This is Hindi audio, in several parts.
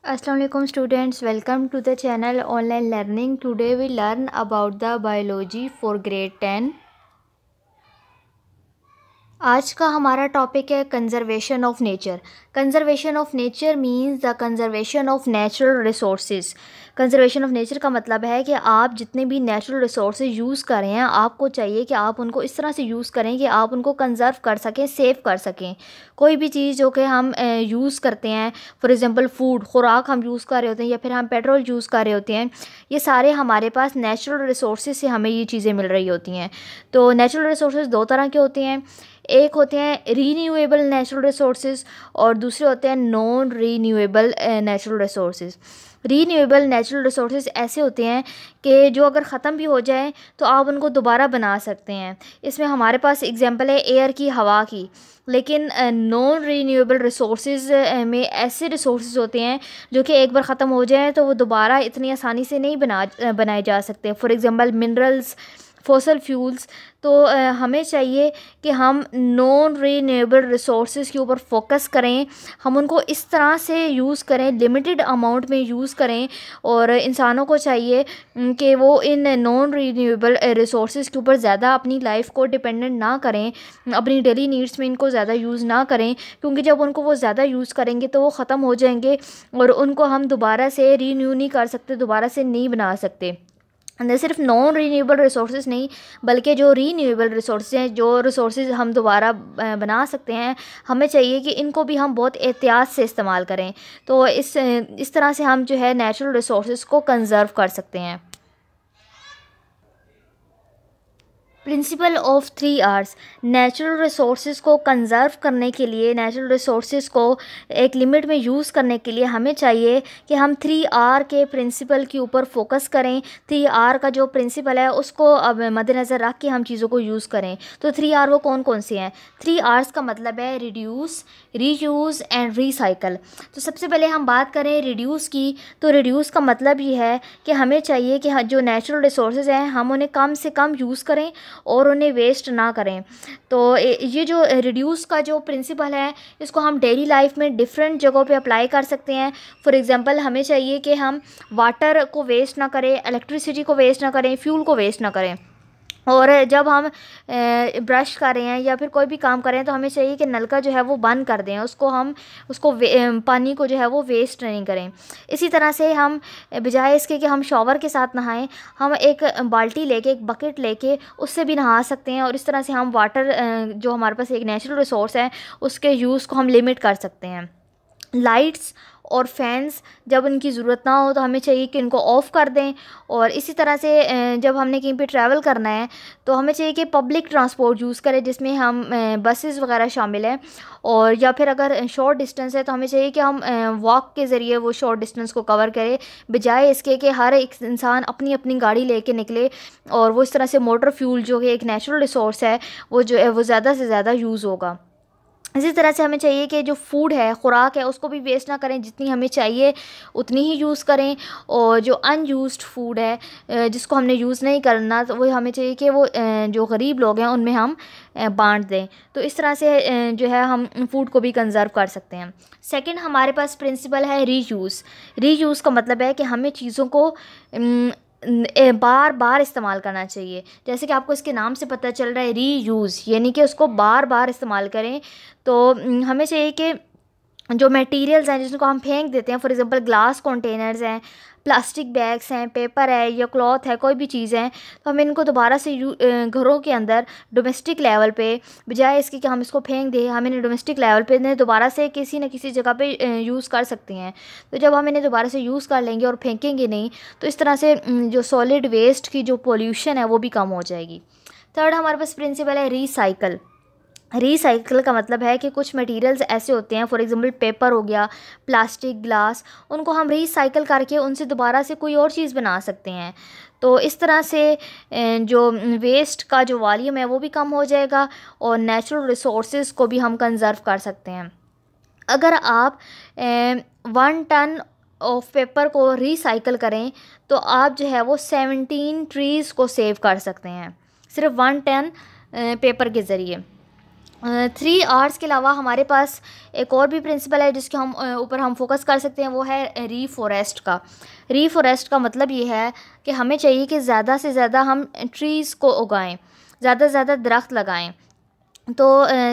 Assalamu alaikum students, welcome to the channel Online Learning. Today we learn about the biology for grade 10. आज का हमारा टॉपिक है conservation of nature. Conservation of nature means the conservation of natural resources. Conservation of nature का मतलब है कि आप जितने भी नेचुरल रिसोर्सेज यूज़ कर रहे हैं, आपको चाहिए कि आप उनको इस तरह से यूज़ करें कि आप उनको कंजर्व कर सकें, सेव कर सकें. कोई भी चीज़ जो कि हम यूज़ करते हैं, फॉर एग्ज़ाम्पल फूड, खुराक हम यूज़ कर रहे होते हैं या फिर हम पेट्रोल यूज़ कर रहे होते हैं, ये सारे हमारे पास नेचुरल रिसोर्सेज से हमें ये चीज़ें मिल रही होती हैं. तो नेचुरल रिसोर्सेज दो तरह के होते हैं. एक होते हैं रीन्यूएबल नेचुरल रिसोर्सेज और दूसरे होते हैं non renewable natural resources. Renewable natural resources ऐसे होते हैं कि जो अगर ख़त्म भी हो जाए तो आप उनको दोबारा बना सकते हैं. इसमें हमारे पास एग्जांपल है एयर की, हवा की. लेकिन नॉन रीन्यूएबल रिसोर्सेज में ऐसे रिसोर्सेज होते हैं जो कि एक बार ख़त्म हो जाए तो वो दोबारा इतनी आसानी से नहीं बनाए जा सकते. For example minerals, fossil fuels. तो हमें चाहिए कि हम नॉन रीन्यूएबल रिसोर्सेज के ऊपर फोकस करें, हम उनको इस तरह से यूज़ करें, लिमिटेड अमाउंट में यूज़ करें. और इंसानों को चाहिए कि वो इन नॉन रीन्यूएबल रिसोर्सेज के ऊपर ज़्यादा अपनी लाइफ को डिपेंडेंट ना करें, अपनी डेली नीड्स में इनको ज़्यादा यूज़ ना करें, क्योंकि जब उनको वो ज़्यादा यूज़ करेंगे तो वो ख़त्म हो जाएंगे और उनको हम दोबारा से रीन्यू नहीं कर सकते, दोबारा से नहीं बना सकते. न सिर्फ नॉन रीन्यूएबल रिसोर्सेज नहीं, बल्कि जो रीन्यूएबल रिसोर्सेज हैं, जो रिसोर्सेज हम दोबारा बना सकते हैं, हमें चाहिए कि इनको भी हम बहुत एहतियात से इस्तेमाल करें. तो इस तरह से हम जो है नेचुरल रिसोर्सेज को कंज़र्व कर सकते हैं. Principle of 3 R's. Natural resources को कंज़र्व करने के लिए, नेचुरल रिसोर्सेज को एक लिमिट में यूज़ करने के लिए हमें चाहिए कि हम 3R के प्रिंसिपल के ऊपर फोकस करें. 3R का जो प्रिंसिपल है उसको अब मद्देनज़र रख के हम चीज़ों को यूज़ करें. तो 3R वो कौन कौन से हैं? 3R's का मतलब है रिड्यूस, रीयूज़ एंड रीसाइकल. तो सबसे पहले हम बात करें रिड्यूस की. तो रिड्यूस का मतलब ये है कि हमें चाहिए कि जो नेचुरल रिसोर्सेज हैं हम उन्हें कम से कम यूज़ करें और उन्हें वेस्ट ना करें. तो ये जो रिड्यूस का जो प्रिंसिपल है, इसको हम डेली लाइफ में डिफरेंट जगहों पे अप्लाई कर सकते हैं. फॉर एग्जांपल हमें चाहिए कि हम वाटर को वेस्ट ना करें, इलेक्ट्रिसिटी को वेस्ट ना करें, फ्यूल को वेस्ट ना करें. और जब हम ब्रश कर रहे हैं या फिर कोई भी काम कर रहे हैं तो हमें चाहिए कि नल का जो है वो बंद कर दें, उसको पानी को जो है वो वेस्ट नहीं करें. इसी तरह से हम बजाय इसके कि हम शॉवर के साथ नहाएं, हम एक बाल्टी लेके, एक बकेट लेके उससे भी नहा सकते हैं. और इस तरह से हम वाटर जो हमारे पास एक नेचुरल रिसोर्स है उसके यूज़ को हम लिमिट कर सकते हैं. लाइट्स और फैंस जब उनकी ज़रूरत ना हो तो हमें चाहिए कि इनको ऑफ़ कर दें. और इसी तरह से जब हमने कहीं पे ट्रैवल करना है तो हमें चाहिए कि पब्लिक ट्रांसपोर्ट यूज़ करें, जिसमें हम बसेस वगैरह शामिल हैं. और या फिर अगर शॉर्ट डिस्टेंस है तो हमें चाहिए कि हम वॉक के ज़रिए वो शॉर्ट डिस्टेंस को कवर करें, बजाय इसके कि हर एक इंसान अपनी अपनी गाड़ी लेके निकले और वो इस तरह से मोटर फ्यूल जो कि एक नेचुरल रिसोर्स है वो जो है वो ज़्यादा से ज़्यादा यूज़ होगा. इसी तरह से हमें चाहिए कि जो फूड है, खुराक है, उसको भी वेस्ट ना करें, जितनी हमें चाहिए उतनी ही यूज़ करें. और जो अनयूज्ड फूड है, जिसको हमने यूज़ नहीं करना, तो वो हमें चाहिए कि वो जो गरीब लोग हैं उनमें हम बांट दें. तो इस तरह से जो है हम फूड को भी कंज़र्व कर सकते हैं. सेकंड हमारे पास प्रिंसिपल है रीयूज़. रीयूज़ का मतलब है कि हमें चीज़ों को बार बार इस्तेमाल करना चाहिए. जैसे कि आपको इसके नाम से पता चल रहा है रीयूज़, यानी कि उसको बार बार इस्तेमाल करें. तो हमें चाहिए कि जो मटेरियल्स हैं जिनको हम फेंक देते हैं, फॉर एग्जांपल ग्लास कंटेनर्स हैं, प्लास्टिक बैग्स हैं, पेपर है या क्लॉथ है, कोई भी चीज़ है, तो हमें इनको दोबारा से घरों के अंदर डोमेस्टिक लेवल पे, बजाय इसके कि हम इसको फेंक दें, हम इन्हें डोमेस्टिक लेवल पे इन्हें दोबारा से किसी न किसी जगह पे यूज़ कर सकते हैं. तो जब हम इन्हें दोबारा से यूज़ कर लेंगे और फेंकेंगे नहीं, तो इस तरह से जो सॉलिड वेस्ट की जो पोल्यूशन है वो भी कम हो जाएगी. थर्ड हमारे पास प्रिंसिपल है रीसाइकल. रीसाइकिल का मतलब है कि कुछ मटेरियल्स ऐसे होते हैं, फॉर एग्जांपल पेपर हो गया, प्लास्टिक, ग्लास, उनको हम रीसाइकिल करके उनसे दोबारा से कोई और चीज़ बना सकते हैं. तो इस तरह से जो वेस्ट का जो वॉल्यूम है वो भी कम हो जाएगा और नेचुरल रिसोर्सेज को भी हम कंज़र्व कर सकते हैं. अगर आप 1 टन ऑफ पेपर को रीसाइकिल करें तो आप जो है वो 17 ट्रीज़ को सेव कर सकते हैं, सिर्फ 1 टन पेपर के ज़रिए. थ्री आर्स के अलावा हमारे पास एक और भी प्रिंसिपल है जिसके हम ऊपर हम फोकस कर सकते हैं, वो है रीफॉरेस्ट का। रीफॉरेस्ट का मतलब ये है कि हमें चाहिए कि ज़्यादा से ज़्यादा हम ट्रीज़ को उगाएं, ज़्यादा से ज़्यादा दरख्त लगाएं। तो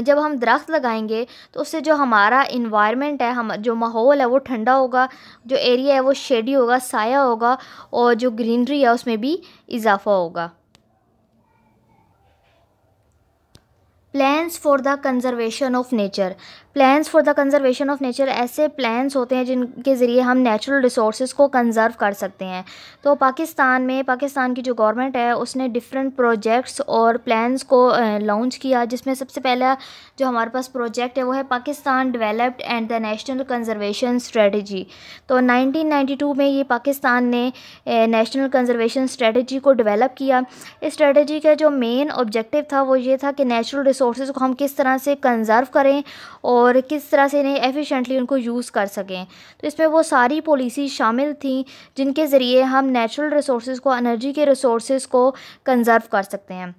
जब हम दरख्त लगाएंगे तो उससे जो हमारा इन्वायरमेंट है, हम जो माहौल है वो ठंडा होगा, जो एरिया है वो शेडी होगा, साया होगा, और जो ग्रीनरी है उसमें भी इजाफा होगा। Plans for the conservation of nature. Plans for the conservation of nature ऐसे प्लान्स होते हैं जिनके ज़रिए हम नेचुरल रिसोर्सेज को कंज़र्व कर सकते हैं। तो पाकिस्तान की जो गवर्नमेंट है उसने डिफरेंट प्रोजेक्ट्स और प्लान्स को लॉन्च किया, जिसमें सबसे पहला जो हमारे पास प्रोजेक्ट है वो है Pakistan developed and the national conservation strategy. तो 1992 में ये पाकिस्तान ने नेशनल कंज़र्वेशन स्ट्रेटजी को डेवलप किया। इस स्ट्रेटजी का जो मेन ऑब्जेक्टिव था वो ये था कि नेचुरल रिसोर्सेज को हम किस तरह से कंज़र्व करें और किस तरह से इन्हें एफिशिएंटली उनको यूज़ कर सकें। तो इसमें वो सारी पॉलिसी शामिल थी जिनके ज़रिए हम नेचुरल रिसोर्सेज को, एनर्जी के रिसोर्सेज को कंज़र्व कर सकते हैं।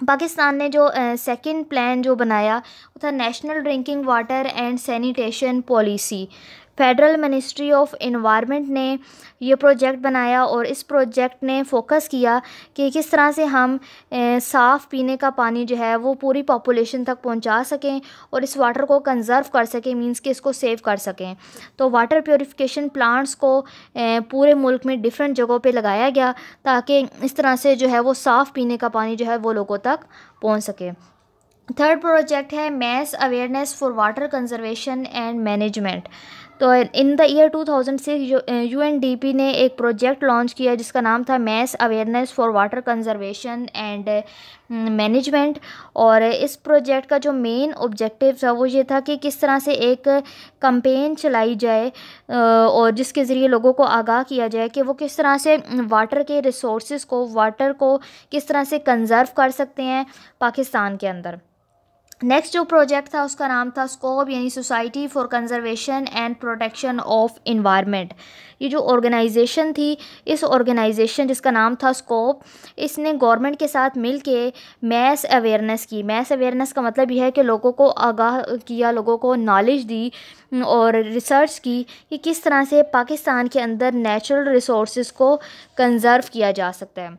पाकिस्तान ने जो सेकंड प्लान जो बनाया वो था national drinking water and sanitation policy. Federal ministry of environment ने ये प्रोजेक्ट बनाया और इस प्रोजेक्ट ने फोकस किया कि किस तरह से हम साफ़ पीने का पानी जो है वो पूरी पॉपुलेशन तक पहुंचा सकें और इस वाटर को कंज़र्व कर सकें, मींस कि इसको सेव कर सकें। तो वाटर प्योरिफिकेशन प्लांट्स को पूरे मुल्क में डिफरेंट जगहों पे लगाया गया ताकि इस तरह से जो है वो साफ़ पीने का पानी जो है वो लोगों तक पहुँच सके। थर्ड प्रोजेक्ट है mass awareness for water conservation and management. तो इन द ईयर 2006 यूएनडीपी ने एक प्रोजेक्ट लॉन्च किया जिसका नाम था mass awareness for water conservation and management. और इस प्रोजेक्ट का जो मेन ऑब्जेक्टिव था वो ये था कि किस तरह से एक कैंपेन चलाई जाए और जिसके ज़रिए लोगों को आगाह किया जाए कि वो किस तरह से वाटर के रिसोर्सेज को, वाटर को किस तरह से कंजर्व कर सकते हैं पाकिस्तान के अंदर। नेक्स्ट जो प्रोजेक्ट था उसका नाम था स्कोप, यानी society for conservation and protection of environment. ये जो ऑर्गेनाइजेशन थी, इस ऑर्गेनाइजेशन जिसका नाम था स्कोप, इसने गवर्नमेंट के साथ मिल के मैस अवेयरनेस की। मैस अवेयरनेस का मतलब यह है कि लोगों को आगाह किया, लोगों को नॉलेज दी और रिसर्च की कि किस तरह से पाकिस्तान के अंदर नेचुरल रिसोर्सेज को कंजर्व किया जा सकता है।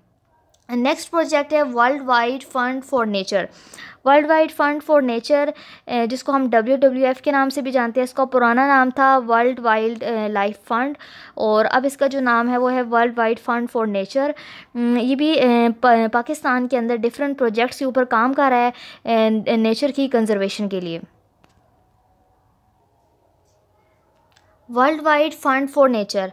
नेक्स्ट प्रोजेक्ट है world wide fund for nature. World wide fund for nature जिसको हम WWF के नाम से भी जानते हैं, इसका पुराना नाम था वर्ल्ड वाइल्ड लाइफ फंड और अब इसका जो नाम है वो है world wide fund for nature. ये भी पाकिस्तान के अंदर डिफरेंट प्रोजेक्ट्स के ऊपर काम कर रहा है नेचर की कंजर्वेशन के लिए। World wide fund for nature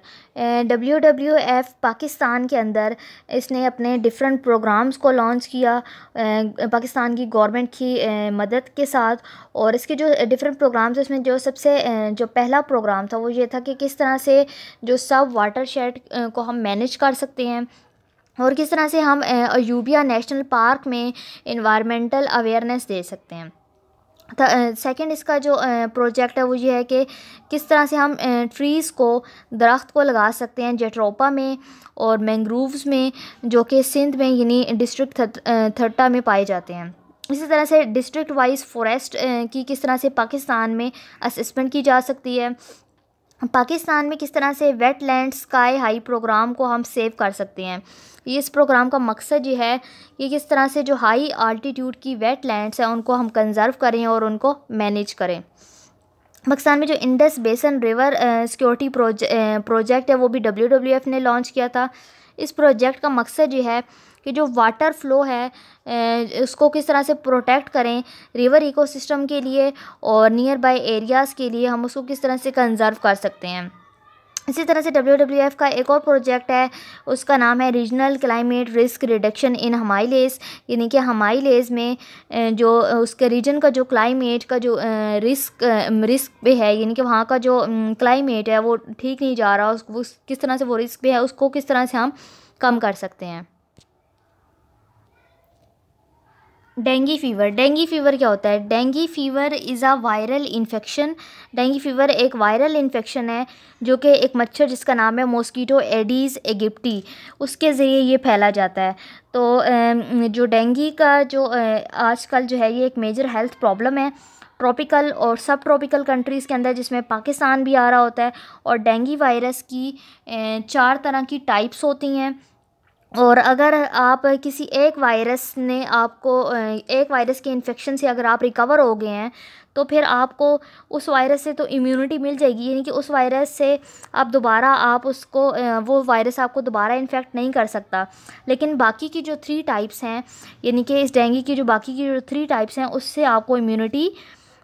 WWF Pakistan के अंदर इसने अपने डिफरेंट प्रोग्राम्स को लॉन्च किया पाकिस्तान की गवर्नमेंट की मदद के साथ। और इसके जो डिफरेंट प्रोग्राम्स इसमें जो सबसे जो पहला प्रोग्राम था वो ये था कि किस तरह से जो सब वाटर शेड को हम मैनेज कर सकते हैं और किस तरह से हम अयूबिया नेशनल पार्क में इन्वायरमेंटल अवेयरनेस दे सकते हैं। सेकंड इसका जो प्रोजेक्ट है वो ये है कि किस तरह से हम ट्रीज़ को, दरख्त को लगा सकते हैं जेट्रोपा में और मैंग्रोव्स में, जो कि सिंध में यानी डिस्ट्रिक्ट थट्टा में पाए जाते हैं। इसी तरह से डिस्ट्रिक्ट वाइज फॉरेस्ट की किस तरह से पाकिस्तान में असेसमेंट की जा सकती है। पाकिस्तान में किस तरह से वेटलैंड स्काई हाई प्रोग्राम को हम सेव कर सकते हैं। इस प्रोग्राम का मकसद ये है कि किस तरह से जो हाई आल्टीट्यूड की वेटलैंड्स हैं उनको हम कंजर्व करें और उनको मैनेज करें। पाकिस्तान में जो इंडस बेसन रिवर सिक्योरिटी प्रोजेक्ट है वो भी WWF ने लॉन्च किया था। इस प्रोजेक्ट का मकसद ये है कि जो वाटर फ्लो है उसको किस तरह से प्रोटेक्ट करें रिवर इकोसिस्टम के लिए और नियर बाय एरियाज़ के लिए हम उसको किस तरह से कंजर्व कर सकते हैं। इसी तरह से WWF का एक और प्रोजेक्ट है, उसका नाम है regional climate risk reduction in Himalayas, यानी कि हमाइलेज में जो उसके रीजन का जो क्लाइमेट का जो रिस्क पे है, यानी कि वहाँ का जो क्लाइमेट है वो ठीक नहीं जा रहा, उसको किस तरह से वो रिस्क पे है उसको किस तरह से हम कम कर सकते हैं। डेंगी फीवर क्या होता है? Dinghy fever is a viral infection. Dinghy fever एक वायरल इन्फेक्शन है जो कि एक मच्छर जिसका नाम है मॉस्किटो एडीज़ एगिप्टी, उसके ज़रिए ये फैला जाता है। तो जो डेंगी का जो आजकल जो है ये एक मेजर हेल्थ प्रॉब्लम है ट्रॉपिकल और सब ट्रॉपिकल कंट्रीज़ के अंदर, जिसमें पाकिस्तान भी आ रहा होता है। और डेंगी वायरस की 4 तरह की टाइप्स होती हैं। और अगर आप किसी एक वायरस ने आपको एक वायरस के इन्फेक्शन से अगर आप रिकवर हो गए हैं तो फिर आपको उस वायरस से तो इम्यूनिटी मिल जाएगी, यानी कि उस वायरस से आप दोबारा आप उसको वो वायरस आपको दोबारा इन्फेक्ट नहीं कर सकता। लेकिन बाकी की जो 3 टाइप्स हैं, यानी कि इस डेंगू की जो बाकी की जो 3 टाइप्स हैं उससे आपको इम्यूनिटी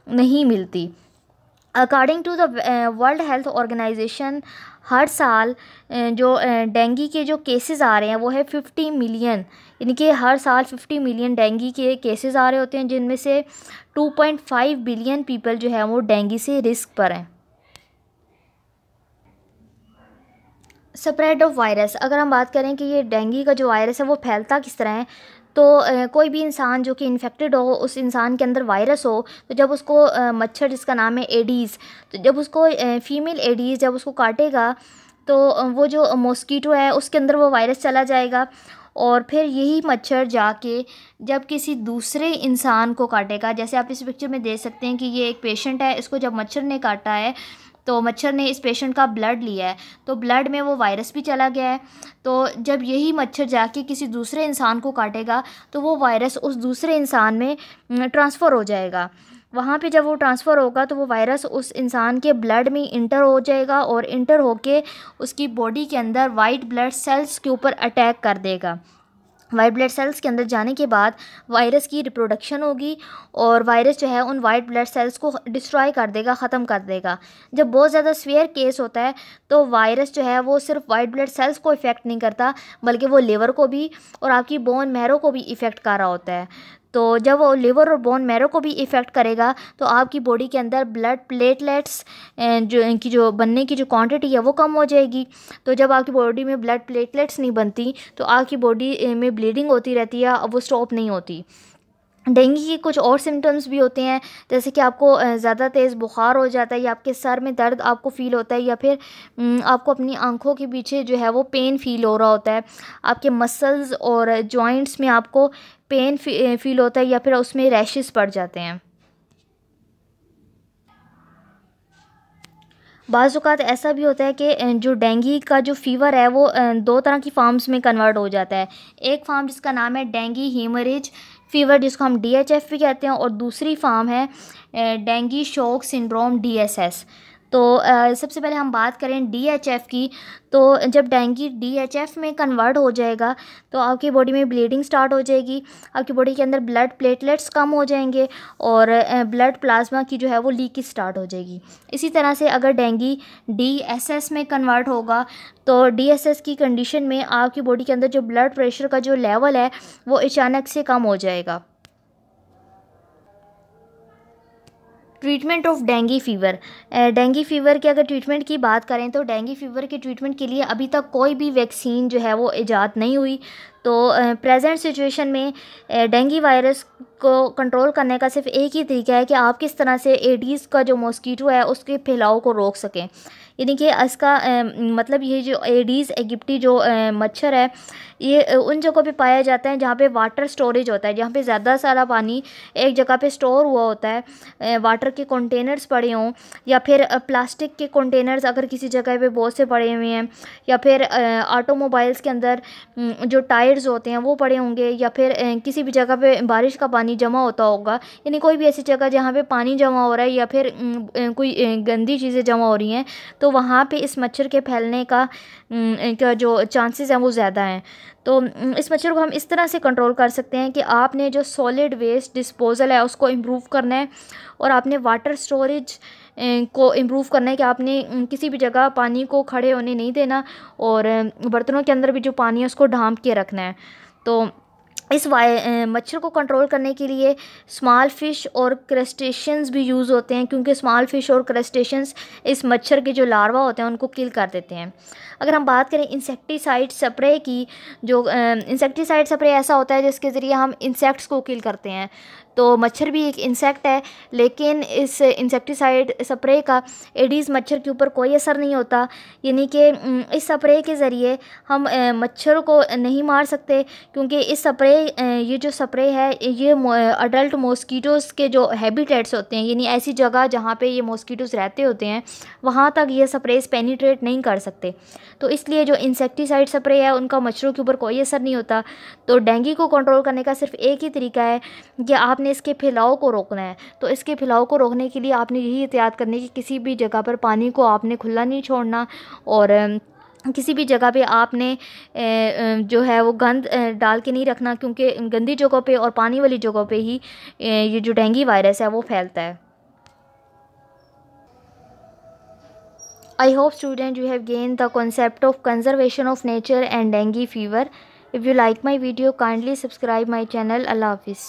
नहीं मिलती। According to the World Health Organization, हर साल जो डेंगू के जो केसेस आ रहे हैं वो है 50 मिलियन, यानी कि हर साल 50 मिलियन डेंगू के केसेस आ रहे होते हैं, जिनमें से 2.5 बिलियन पीपल जो है वो डेंगू से रिस्क पर हैं। स्प्रेड ऑफ वायरस, अगर हम बात करें कि ये डेंगू का जो वायरस है वो फैलता किस तरह है, तो कोई भी इंसान जो कि इन्फेक्टेड हो, उस इंसान के अंदर वायरस हो, तो जब उसको मच्छर जिसका नाम है एडीज़, तो जब उसको फीमेल एडीज़ जब उसको काटेगा तो वो जो मॉस्किटो है उसके अंदर वो वायरस चला जाएगा। और फिर यही मच्छर जाके जब किसी दूसरे इंसान को काटेगा, जैसे आप इस पिक्चर में देख सकते हैं कि ये एक पेशेंट है, इसको जब मच्छर ने काटा है तो मच्छर ने इस पेशेंट का ब्लड लिया है, तो ब्लड में वो वायरस भी चला गया है। तो जब यही मच्छर जाके किसी दूसरे इंसान को काटेगा तो वो वायरस उस दूसरे इंसान में ट्रांसफ़र हो जाएगा। वहाँ पे जब वो ट्रांसफ़र होगा तो वो वायरस उस इंसान के ब्लड में इंटर हो जाएगा और इंटर होके उसकी बॉडी के अंदर वाइट ब्लड सेल्स के ऊपर अटैक कर देगा। वाइट ब्लड सेल्स के अंदर जाने के बाद वायरस की रिप्रोडक्शन होगी और वायरस जो है उन वाइट ब्लड सेल्स को डिस्ट्रॉय कर देगा, ख़त्म कर देगा। जब बहुत ज़्यादा सीवियर केस होता है तो वायरस जो है वो सिर्फ वाइट ब्लड सेल्स को इफ़ेक्ट नहीं करता, बल्कि वो लिवर को भी और आपकी बोन मैरो को भी इफ़ेक्ट कर रहा होता है। तो जब वो लिवर और बोन मैरो को भी इफ़ेक्ट करेगा तो आपकी बॉडी के अंदर ब्लड प्लेटलेट्स जो बनने की जो क्वांटिटी है वो कम हो जाएगी। तो जब आपकी बॉडी में ब्लड प्लेटलेट्स नहीं बनती तो आपकी बॉडी में ब्लीडिंग होती रहती है, अब वो स्टॉप नहीं होती। डेंगू के कुछ और सिम्टम्स भी होते हैं, जैसे कि आपको ज़्यादा तेज़ बुखार हो जाता है, या आपके सर में दर्द आपको फ़ील होता है, या फिर आपको अपनी आँखों के पीछे जो है वो पेन फ़ील हो रहा होता है। आपके मसल्स और जॉइंट्स में आपको पेन फ़ील होता है, या फिर उसमें रैशेस पड़ जाते हैं। बाज़ औक़ात ऐसा भी होता है कि जो डेंगू का जो फ़ीवर है वो 2 तरह की फ़ॉर्म्स में कन्वर्ट हो जाता है। एक फ़ॉर्म जिसका नाम है डेंगू हेमरेज फ़ीवर, जिसको हम डीएचएफ भी कहते हैं, और दूसरी फ़ॉर्म है डेंगू शॉक सिंड्रोम डीएसएस। तो सबसे पहले हम बात करें डीएचएफ की, तो जब डेंगू डीएचएफ में कन्वर्ट हो जाएगा तो आपकी बॉडी में ब्लीडिंग स्टार्ट हो जाएगी, आपकी बॉडी के अंदर ब्लड प्लेटलेट्स कम हो जाएंगे और ब्लड प्लाज्मा की जो है वो लीकेज स्टार्ट हो जाएगी। इसी तरह से अगर डेंगू डीएसएस में कन्वर्ट होगा तो डीएसएस की कंडीशन में आपकी बॉडी के अंदर जो ब्लड प्रेशर का जो लेवल है वो अचानक से कम हो जाएगा। Treatment of dengue fever, dengue fever के अगर ट्रीटमेंट की बात करें तो डेंगू फ़ीवर के ट्रीटमेंट के लिए अभी तक कोई भी वैक्सीन जो है वो ईजाद नहीं हुई। तो प्रेजेंट सिचुएशन में डेंगू वायरस को कंट्रोल करने का सिर्फ एक ही तरीका है कि आप किस तरह से एडीज़ का जो मॉस्किटो है उसके फैलाव को रोक सकें। यानी कि इसका मतलब ये जो एडीज़ एगिप्टी जो मच्छर है ये उन जगहों पे पाया जाता है जहाँ पे वाटर स्टोरेज होता है, जहाँ पे ज़्यादा सारा पानी एक जगह पे स्टोर हुआ होता है, वाटर के कंटेनर्स पड़े हों, या फिर प्लास्टिक के कंटेनर्स अगर किसी जगह पे बहुत से पड़े हुए हैं, या फिर ऑटोमोबाइल्स के अंदर जो टायर्स होते हैं वो पड़े होंगे, या फिर किसी भी जगह पे बारिश का पानी जमा होता होगा, यानी कोई भी ऐसी जगह जहाँ पे पानी जमा हो रहा है या फिर कोई गंदी चीज़ें जमा हो रही हैं, तो वहाँ पे इस मच्छर के फैलने का जो चांसेस हैं वो ज़्यादा हैं। तो इस मच्छर को हम इस तरह से कंट्रोल कर सकते हैं कि आपने जो सॉलिड वेस्ट डिस्पोज़ल है उसको इम्प्रूव करना है, और आपने वाटर स्टोरेज को इम्प्रूव करना है कि आपने किसी भी जगह पानी को खड़े होने नहीं देना, और बर्तनों के अंदर भी जो पानी है उसको ढांप के रखना है। तो इस मच्छर को कंट्रोल करने के लिए स्मॉल फ़िश और क्रस्टेशियंस भी यूज़ होते हैं, क्योंकि स्मॉल फ़िश और क्रस्टेशियंस इस मच्छर के जो लार्वा होते हैं उनको किल कर देते हैं। अगर हम बात करें इंसेक्टिसाइड स्प्रे की, जो इंसेक्टिसाइड स्प्रे ऐसा होता है जिसके ज़रिए हम इंसेक्ट्स को किल करते हैं। तो मच्छर भी एक इंसेक्ट है, लेकिन इस इंसेक्टिसाइड स्प्रे का एडीज़ मच्छर के ऊपर कोई असर नहीं होता। यानी कि इस स्प्रे के ज़रिए हम मच्छरों को नहीं मार सकते, क्योंकि इस स्प्रे ये जो स्प्रे है ये अडल्ट मॉस्किटोज़ के जो हैबिटेट्स होते हैं, यानी ऐसी जगह जहाँ पे ये मॉस्किटोज़ रहते होते हैं, वहाँ तक ये स्प्रेस पेनिट्रेट नहीं कर सकते। तो इसलिए जो इंसेक्टिसाइड स्प्रे है उनका मच्छरों के ऊपर कोई असर नहीं होता। तो डेंगू को कंट्रोल करने का सिर्फ एक ही तरीका है कि आपने इसके फैलाव को रोकना है। तो इसके फैलाव को रोकने के लिए आपने यही एहतियात करनी है कि किसी भी जगह पर पानी को आपने खुला नहीं छोड़ना, और किसी भी जगह पे आपने जो है वो गंद डाल के नहीं रखना, क्योंकि गंदी जगहों पे और पानी वाली जगहों पे ही ये जो डेंगू वायरस है वो फैलता है। I hope student you have gained the concept of conservation of nature and dengue fever. If you like my video, kindly subscribe my channel. Allah Hafiz.